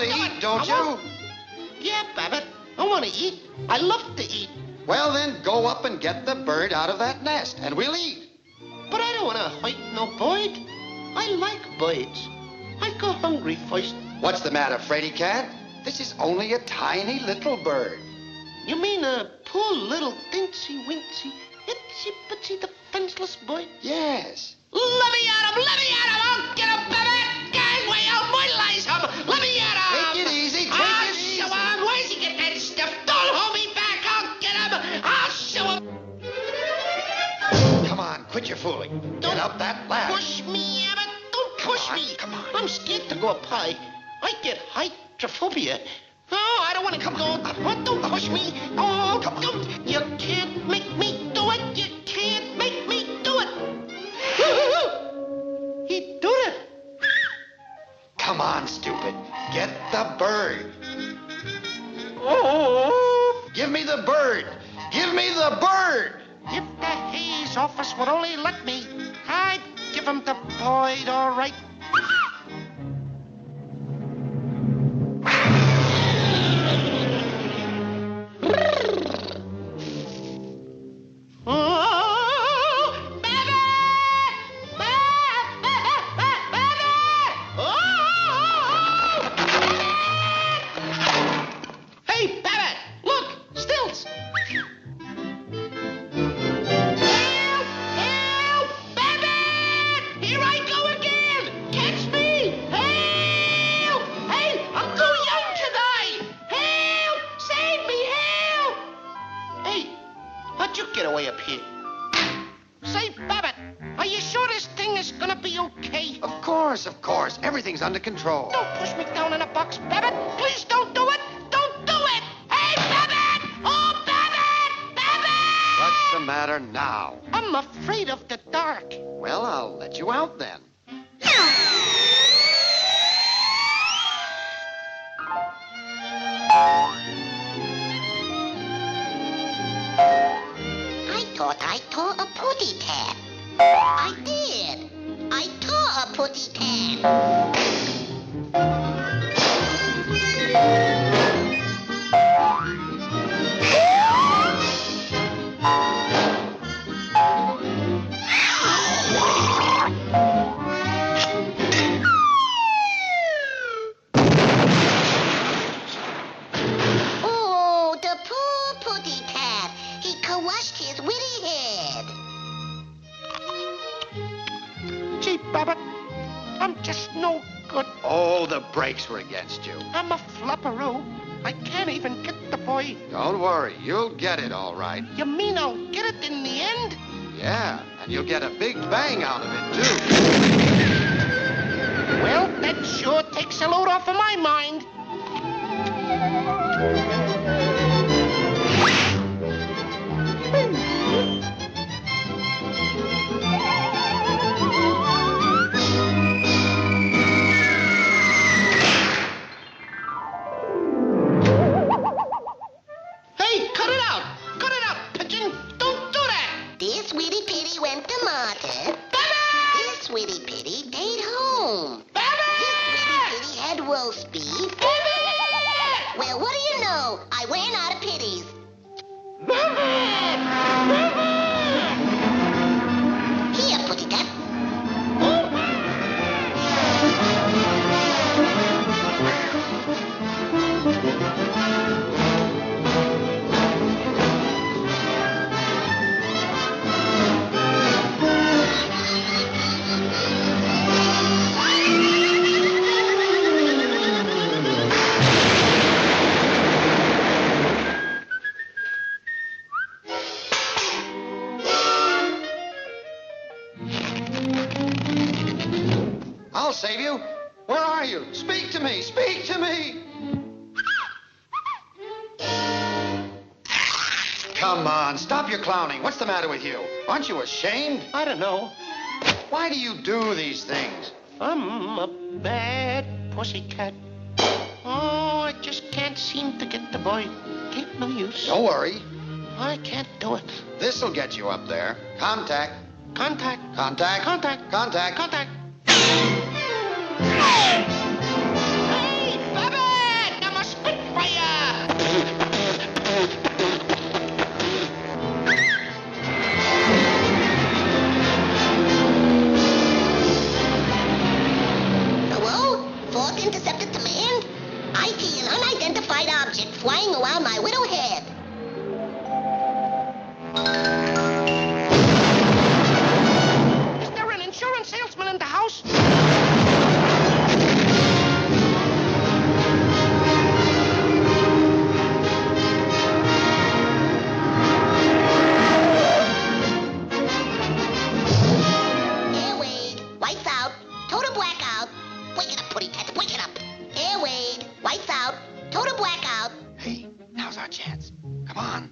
to eat, don't you? Yeah, Babbitt. I want to eat. I love to eat. Well, then, go up and get the bird out of that nest, and we'll eat. But I don't want to hurt no bird. I like birds. I go hungry first. What's the matter, Fraidy Cat? This is only a tiny little bird. You mean a poor little dincy-wincy, itsy-bitsy defenseless bird? Yes. Let me at him! Let me at him! I'll get him, Babbitt! Gangway, I'll mortalize him! Let me at him! Take it easy, take it easy. Show him! Where's he get that stuff? Don't hold me back! I'll get him! I'll show him! Come on, quit your fooling. Get up that ladder. Push me, Abbott! Don't push me! Come on. I'm scared to go up high. I get hydrophobia. Oh, I don't want to Come go. on. Oh, don't push me. Oh, Come on. don't. You can't make me do it. You can't make me do it. He did it. Come on, stupid. Get the bird. Oh. Give me the bird. Give me the bird. If the Hayes office would only let me, I'd give him the bird, all right. Oh, Babbitt! Babbitt! Oh! Hey, Babbitt! Look! Stilts! Help! Help! Babbitt! Here I go again! Catch me! Help! Hey, I'm too young to die! Help! Save me! Help! Hey, how'd you get away up here? Say, Babbitt, are you sure this thing is gonna be okay? Of course, of course. Everything's under control. Don't push me down in a box, Babbitt! Please don't do it! Don't do it! Hey, Babbitt! Oh, Babbitt! Babbitt! What's the matter now? I'm afraid of the dark. Well, I'll let you out then. I thought I tore a putty tab. I did. I tore a putty tab. Oh, the poor putty tab. He crushed his witty head. Gee, Babbitt, I'm just no good. Oh, the brakes were against you. I'm a flapperoo. I can't even get the boy. Don't worry. You'll get it all right. You mean I'll get it in the end? Yeah, and you'll get a big bang out of it, too. Well, that sure takes a load off of my mind. Hey, cut it out! Cut it out, pigeon! Don't do that! This witty pitty went to martyr. Babbitt! This witty pitty stayed home. This witty Babbitt! pitty had roast beef. Babbitt! Well, what do you know? I ran out of pitties. Babbitt! Babbitt! Here, putty tab. I'll save you. Where are you? Speak to me. Speak to me. Come on, stop your clowning. What's the matter with you? Aren't you ashamed? I don't know. Why do you do these things? I'm a bad pussycat. Oh, I just can't seem to get the boy. Ain't no use. Don't worry. I can't do it. This'll get you up there. Contact. Contact. Contact. Contact. Contact. Contact. Hey, Babbitt! flying around my little head. Is there an insurance salesman in the house? Airway, lights out, total blackout. Wake it up, Putty Cat, wake it up. Airway, lights out, total blackout. Hey, now's our chance. Come on.